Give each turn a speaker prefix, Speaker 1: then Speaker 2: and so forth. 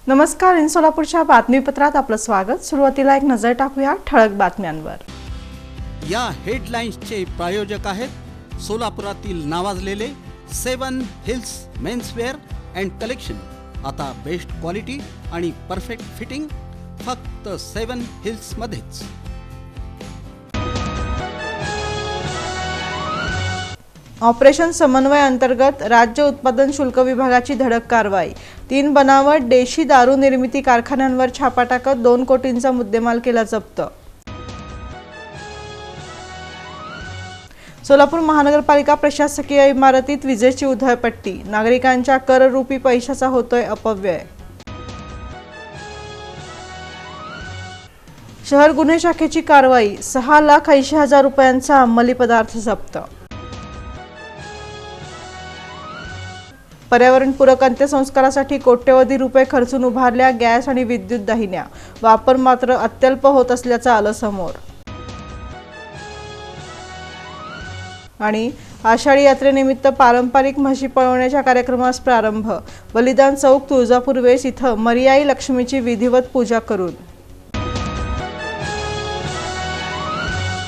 Speaker 1: नमस्कार, इन सोलापूरच्या बातमीपत्रात आपलं स्वागत। सुरुवातीला एक नजर टाकूया ठळक बातम्यांवर।
Speaker 2: या हेडलाईन्सचे प्रायोजक आहेत सोलापुरातील नावाजलेले 7 हिल्स मेन्सवेअर अँड कलेक्शन। आता बेस्ट क्वालिटी आणि परफेक्ट फिटिंग फक्त 7 हिल्स मध्येच।
Speaker 1: ऑपरेशन समन्वय अंतर्गत राज्य उत्पादन शुल्क विभागाची धडक कारवाई। 3 बनावट देशी दारू निर्मिती कारखान्यांवर छापा टाकत 2 कोटींचा मुद्देमाल केला जप्त। सोलापूर महानगरपालिका प्रशासकीय इमारतीत विजेची उधळपट्टी, नागरिकांच्या कररूपी पैशाचा होतोय अपव्यय। शहर गुन्हे शाखेची कारवाई, 6,80,000 रुपयांचा अंमली पदार्थ जप्त। पर्यावरणपूरक अंत्यसंस्कारासाठी कोट्यवधी रुपये खर्चून उभारल्या गॅस आणि विद्युत दाहिन्या, वापर मात्र अत्यल्प होत असल्याचं आलं समोर। आणि आषाढी यात्रेनिमित्त पारंपरिक म्हशी पळवण्याच्या कार्यक्रमास प्रारंभ। बलिदान चौक तुळजापूर वेस इथं मर्याई लक्ष्मीची विधिवत पूजा करून